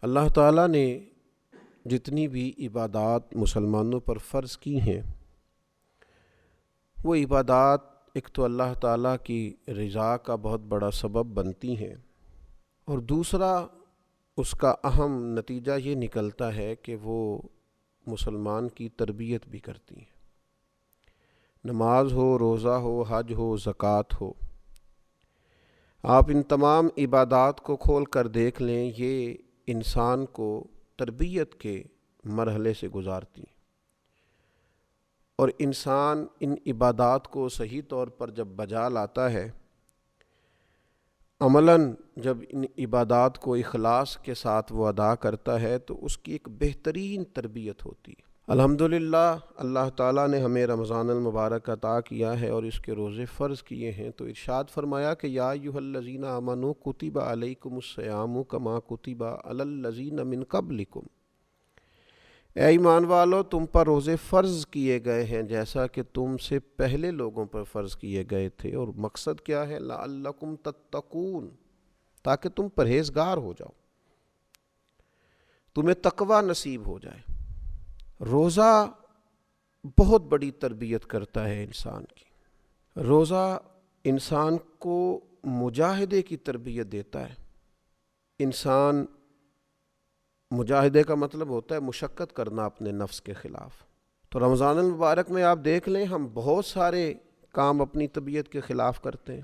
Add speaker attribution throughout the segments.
Speaker 1: اللہ تعالیٰ نے جتنی بھی عبادات مسلمانوں پر فرض کی ہیں وہ عبادات ایک تو اللہ تعالیٰ کی رضا کا بہت بڑا سبب بنتی ہیں، اور دوسرا اس کا اہم نتیجہ یہ نکلتا ہے کہ وہ مسلمان کی تربیت بھی کرتی ہیں۔ نماز ہو، روزہ ہو، حج ہو، زکوٰۃ ہو، آپ ان تمام عبادات کو کھول کر دیکھ لیں، یہ انسان کو تربیت کے مرحلے سے گزارتی ہیں، اور انسان ان عبادات کو صحیح طور پر جب بجا لاتا ہے، عملاً جب ان عبادات کو اخلاص کے ساتھ وہ ادا کرتا ہے تو اس کی ایک بہترین تربیت ہوتی ہے۔ الحمدللہ اللہ تعالیٰ نے ہمیں رمضان المبارک عطا کیا ہے اور اس کے روزے فرض کیے ہیں، تو ارشاد فرمایا کہ یا ایھا الذین آمنوا کتب علیکم الصیام کما کتب علی الذین من قبلکم، اے ایمان والو تم پر روزے فرض کیے گئے ہیں جیسا کہ تم سے پہلے لوگوں پر فرض کیے گئے تھے، اور مقصد کیا ہے؟ لعلکم تتقون، تاکہ تم پرہیزگار ہو جاؤ، تمہیں تقوی نصیب ہو جائے۔ روزہ بہت بڑی تربیت کرتا ہے انسان کی۔ روزہ انسان کو مجاہدے کی تربیت دیتا ہے۔ انسان مجاہدے کا مطلب ہوتا ہے مشقت کرنا اپنے نفس کے خلاف۔ تو رمضان المبارک میں آپ دیکھ لیں، ہم بہت سارے کام اپنی طبیعت کے خلاف کرتے ہیں،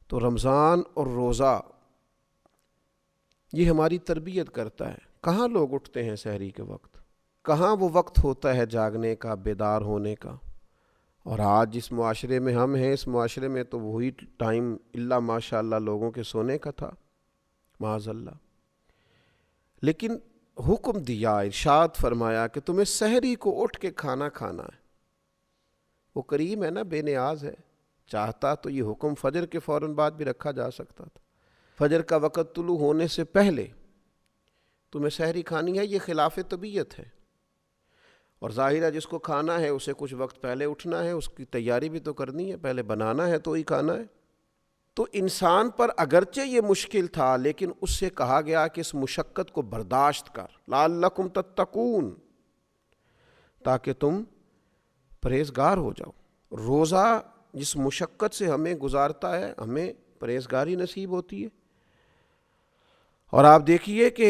Speaker 1: تو رمضان اور روزہ یہ ہماری تربیت کرتا ہے۔ کہاں لوگ اٹھتے ہیں سحری کے وقت؟ کہاں وہ وقت ہوتا ہے جاگنے کا، بیدار ہونے کا؟ اور آج جس معاشرے میں ہم ہیں، اس معاشرے میں تو وہی ٹائم الا ماشاء اللہ لوگوں کے سونے کا تھا، معاذ اللہ۔ لیکن حکم دیا، ارشاد فرمایا کہ تمہیں سحری کو اٹھ کے کھانا کھانا ہے۔ وہ کریم ہے نا، بے نیاز ہے، چاہتا تو یہ حکم فجر کے فوراً بعد بھی رکھا جا سکتا تھا۔ فجر کا وقت طلوع ہونے سے پہلے تمہیں سحری کھانی ہے، یہ خلاف طبیعت ہے، اور ظاہر ہے جس کو کھانا ہے اسے کچھ وقت پہلے اٹھنا ہے، اس کی تیاری بھی تو کرنی ہے، پہلے بنانا ہے تو ہی کھانا ہے۔ تو انسان پر اگرچہ یہ مشکل تھا، لیکن اس سے کہا گیا کہ اس مشقت کو برداشت کر، لعلکم تتقون، تاکہ تم پرہیزگار ہو جاؤ۔ روزہ جس مشقت سے ہمیں گزارتا ہے، ہمیں پرہیزگاری نصیب ہوتی ہے۔ اور آپ دیکھیے کہ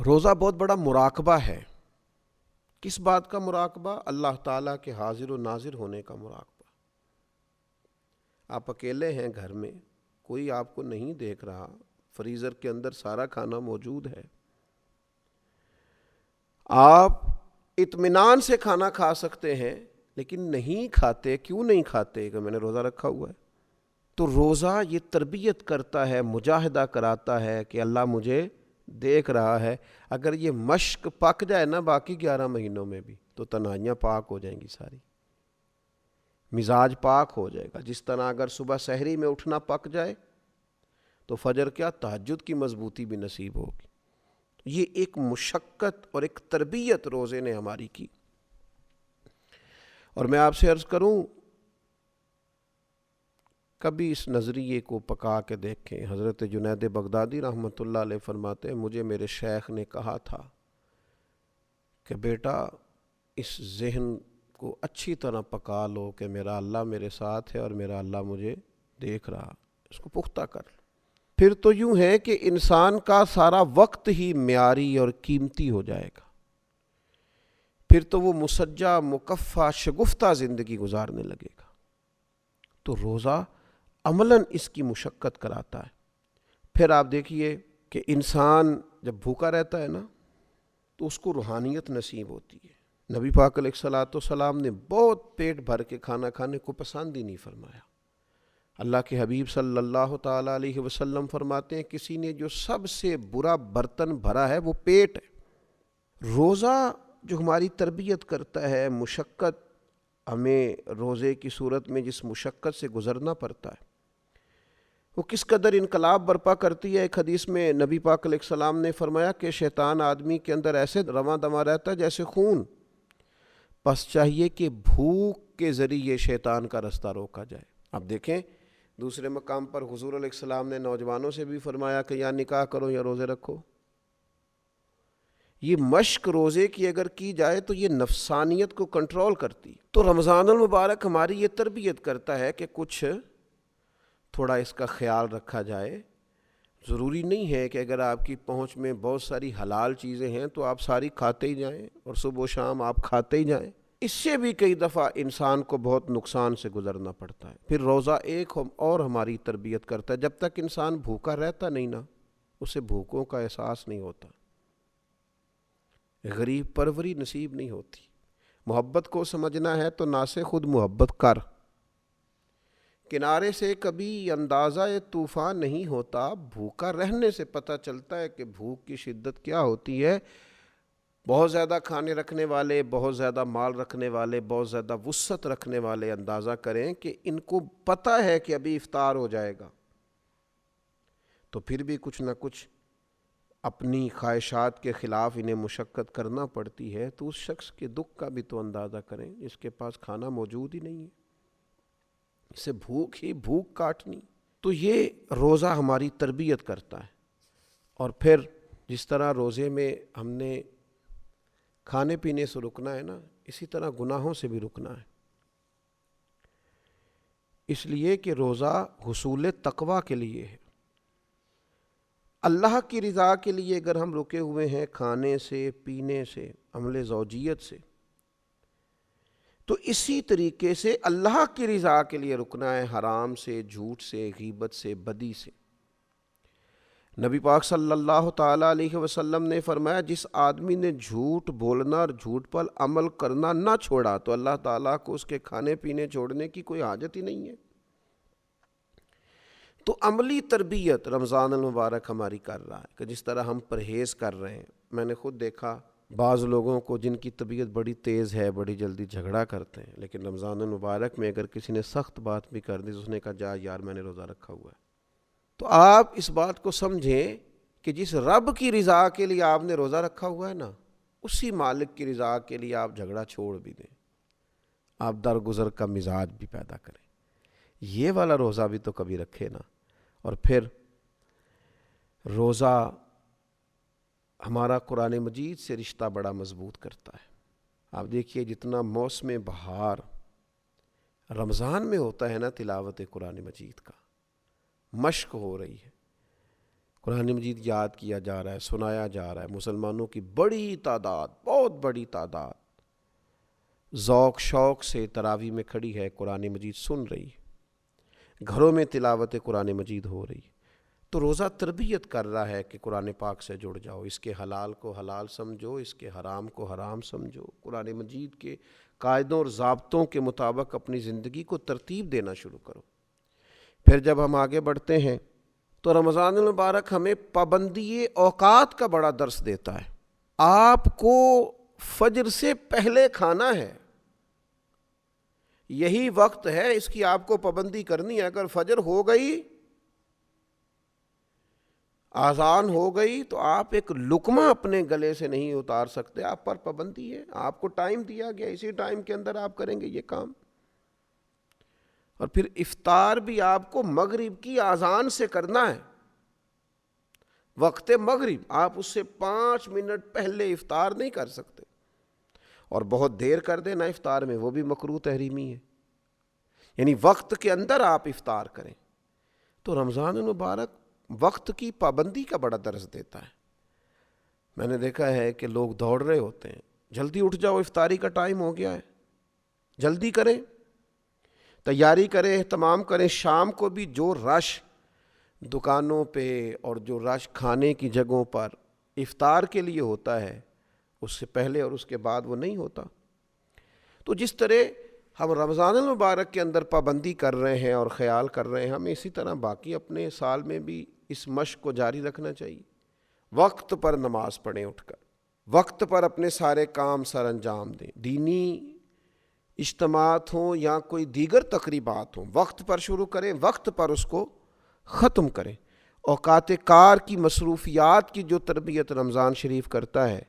Speaker 1: روزہ بہت بڑا مراقبہ ہے۔ کس بات کا مراقبہ؟ اللہ تعالیٰ کے حاضر و ناظر ہونے کا مراقبہ۔ آپ اکیلے ہیں گھر میں، کوئی آپ کو نہیں دیکھ رہا، فریزر کے اندر سارا کھانا موجود ہے، آپ اطمینان سے کھانا کھا سکتے ہیں، لیکن نہیں کھاتے۔ کیوں نہیں کھاتے؟ کہ میں نے روزہ رکھا ہوا ہے۔ تو روزہ یہ تربیت کرتا ہے، مجاہدہ کراتا ہے کہ اللہ مجھے دیکھ رہا ہے۔ اگر یہ مشق پک جائے نا باقی 11 مہینوں میں بھی، تو تنہائیاں پاک ہو جائیں گی، ساری مزاج پاک ہو جائے گا۔ جس طرح اگر صبح سحری میں اٹھنا پک جائے تو فجر کیا تہجد کی مضبوطی بھی نصیب ہوگی۔ یہ ایک مشقت اور ایک تربیت روزے نے ہماری کی۔ اور میں آپ سے عرض کروں، کبھی اس نظریے کو پکا کے دیکھیں۔ حضرت جنید بغدادی رحمۃ اللہ علیہ فرماتے ہیں، مجھے میرے شیخ نے کہا تھا کہ بیٹا اس ذہن کو اچھی طرح پکا لو کہ میرا اللہ میرے ساتھ ہے اور میرا اللہ مجھے دیکھ رہا، اس کو پختہ کر لو۔ پھر تو یوں ہے کہ انسان کا سارا وقت ہی معیاری اور قیمتی ہو جائے گا، پھر تو وہ مسجع مکفّع شگفتہ زندگی گزارنے لگے گا۔ تو روزہ عملاً اس کی مشقت کراتا ہے۔ پھر آپ دیکھیے کہ انسان جب بھوکا رہتا ہے نا تو اس کو روحانیت نصیب ہوتی ہے۔ نبی پاک علیہ الصلوۃ والسلام نے بہت پیٹ بھر کے کھانا کھانے کو پسند ہی نہیں فرمایا۔ اللہ کے حبیب صلی اللہ تعالیٰ علیہ وسلم فرماتے ہیں، کسی نے جو سب سے برا برتن بھرا ہے وہ پیٹ ہے۔ روزہ جو ہماری تربیت کرتا ہے، مشقت ہمیں روزے کی صورت میں جس مشقت سے گزرنا پڑتا ہے، وہ کس قدر انقلاب برپا کرتی ہے۔ ایک حدیث میں نبی پاک علیہ السلام نے فرمایا کہ شیطان آدمی کے اندر ایسے رواں دواں رہتا ہے جیسے خون، بس چاہیے کہ بھوک کے ذریعے شیطان کا رستہ روکا جائے۔ اب دیکھیں دوسرے مقام پر حضور علیہ السلام نے نوجوانوں سے بھی فرمایا کہ یا نکاح کرو یا روزے رکھو۔ یہ مشق روزے کی اگر کی جائے تو یہ نفسانیت کو کنٹرول کرتی۔ تو رمضان المبارک ہماری یہ تربیت کرتا ہے کہ کچھ تھوڑا اس کا خیال رکھا جائے۔ ضروری نہیں ہے کہ اگر آپ کی پہنچ میں بہت ساری حلال چیزیں ہیں تو آپ ساری کھاتے ہی جائیں اور صبح و شام آپ کھاتے ہی جائیں۔ اس سے بھی کئی دفعہ انسان کو بہت نقصان سے گزرنا پڑتا ہے۔ پھر روزہ ایک اور ہماری تربیت کرتا ہے، جب تک انسان بھوکا رہتا نہیں نا، اسے بھوکوں کا احساس نہیں ہوتا، غریب پروری نصیب نہیں ہوتی۔ محبت کو سمجھنا ہے تو نہ سے خود محبت کر۔ کنارے سے کبھی اندازہ طوفان نہیں ہوتا، بھوکا رہنے سے پتہ چلتا ہے کہ بھوک کی شدت کیا ہوتی ہے۔ بہت زیادہ کھانے رکھنے والے، بہت زیادہ مال رکھنے والے، بہت زیادہ وسعت رکھنے والے اندازہ کریں کہ ان کو پتہ ہے کہ ابھی افطار ہو جائے گا، تو پھر بھی کچھ نہ کچھ اپنی خواہشات کے خلاف انہیں مشقت کرنا پڑتی ہے۔ تو اس شخص کے دکھ کا بھی تو اندازہ کریں جس کے پاس کھانا موجود ہی نہیں ہے، اسے بھوک ہی بھوک کاٹنی۔ تو یہ روزہ ہماری تربیت کرتا ہے۔ اور پھر جس طرح روزے میں ہم نے کھانے پینے سے رکنا ہے نا، اسی طرح گناہوں سے بھی رکنا ہے، اس لیے کہ روزہ حصول تقویٰ کے لیے ہے۔ اللہ کی رضا کے لیے اگر ہم رکے ہوئے ہیں کھانے سے، پینے سے، عمل زوجیت سے، تو اسی طریقے سے اللہ کی رضا کے لیے رکنا ہے حرام سے، جھوٹ سے، غیبت سے، بدی سے۔ نبی پاک صلی اللہ تعالیٰ علیہ وسلم نے فرمایا جس آدمی نے جھوٹ بولنا اور جھوٹ پر عمل کرنا نہ چھوڑا تو اللہ تعالیٰ کو اس کے کھانے پینے چھوڑنے کی کوئی حاجت ہی نہیں ہے۔ تو عملی تربیت رمضان المبارک ہماری کر رہا ہے کہ جس طرح ہم پرہیز کر رہے ہیں۔ میں نے خود دیکھا بعض لوگوں کو جن کی طبیعت بڑی تیز ہے، بڑی جلدی جھگڑا کرتے ہیں، لیکن رمضان المبارک میں اگر کسی نے سخت بات بھی کر دی تو اس نے کہا جا یار میں نے روزہ رکھا ہوا ہے۔ تو آپ اس بات کو سمجھیں کہ جس رب کی رضا کے لیے آپ نے روزہ رکھا ہوا ہے نا، اسی مالک کی رضا کے لیے آپ جھگڑا چھوڑ بھی دیں، آپ درگزر کا مزاج بھی پیدا کریں، یہ والا روزہ بھی تو کبھی رکھے نا۔ اور پھر روزہ ہمارا قرآن مجید سے رشتہ بڑا مضبوط کرتا ہے۔ آپ دیکھیے جتنا موسم بہار رمضان میں ہوتا ہے نا، تلاوت قرآن مجید کا مشق ہو رہی ہے، قرآن مجید یاد کیا جا رہا ہے، سنایا جا رہا ہے، مسلمانوں کی بڑی تعداد، بہت بڑی تعداد ذوق شوق سے تراویح میں کھڑی ہے، قرآن مجید سن رہی ہے، گھروں میں تلاوت قرآن مجید ہو رہی ہے۔ تو روزہ تربیت کر رہا ہے کہ قرآن پاک سے جڑ جاؤ، اس کے حلال کو حلال سمجھو، اس کے حرام کو حرام سمجھو، قرآن مجید کے قاعدوں اور ضابطوں کے مطابق اپنی زندگی کو ترتیب دینا شروع کرو۔ پھر جب ہم آگے بڑھتے ہیں تو رمضان المبارک ہمیں پابندی اوقات کا بڑا درس دیتا ہے۔ آپ کو فجر سے پہلے کھانا ہے، یہی وقت ہے، اس کی آپ کو پابندی کرنی ہے۔ اگر فجر ہو گئی، آذان ہو گئی، تو آپ ایک لقمہ اپنے گلے سے نہیں اتار سکتے، آپ پر پابندی ہے، آپ کو ٹائم دیا گیا، اسی ٹائم کے اندر آپ کریں گے یہ کام۔ اور پھر افطار بھی آپ کو مغرب کی آذان سے کرنا ہے، وقت مغرب، آپ اس سے 5 منٹ پہلے افطار نہیں کر سکتے، اور بہت دیر کر دینا افطار میں وہ بھی مکروہ تحریمی ہے، یعنی وقت کے اندر آپ افطار کریں۔ تو رمضان المبارک وقت کی پابندی کا بڑا درس دیتا ہے۔ میں نے دیکھا ہے کہ لوگ دوڑ رہے ہوتے ہیں، جلدی اٹھ جاؤ افطاری کا ٹائم ہو گیا ہے، جلدی کریں، تیاری کریں، اہتمام کریں۔ شام کو بھی جو رش دکانوں پہ اور جو رش کھانے کی جگہوں پر افطار کے لیے ہوتا ہے، اس سے پہلے اور اس کے بعد وہ نہیں ہوتا۔ تو جس طرح ہم رمضان المبارک کے اندر پابندی کر رہے ہیں اور خیال کر رہے ہیں، ہمیں اسی طرح باقی اپنے سال میں بھی اس مشق کو جاری رکھنا چاہیے۔ وقت پر نماز پڑھیں، اٹھ کر وقت پر اپنے سارے کام سر انجام دیں، دینی اجتماعات ہوں یا کوئی دیگر تقریبات ہوں، وقت پر شروع کریں، وقت پر اس کو ختم کریں۔ اوقات کار کی مصروفیات کی جو تربیت رمضان شریف کرتا ہے،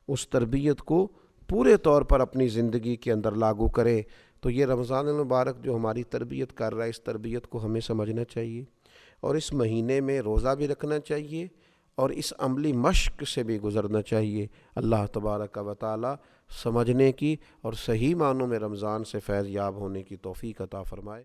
Speaker 1: اس تربیت کو پورے طور پر اپنی زندگی کے اندر لاگو کریں، تو یہ رمضان المبارک جو ہماری تربیت کر رہا ہے، اس تربیت کو ہمیں سمجھنا چاہیے، اور اس مہینے میں روزہ بھی رکھنا چاہیے اور اس عملی مشق سے بھی گزرنا چاہیے۔ اللہ تبارک و تعالی سمجھنے کی اور صحیح معنوں میں رمضان سے فیض یاب ہونے کی توفیق عطا فرمائے۔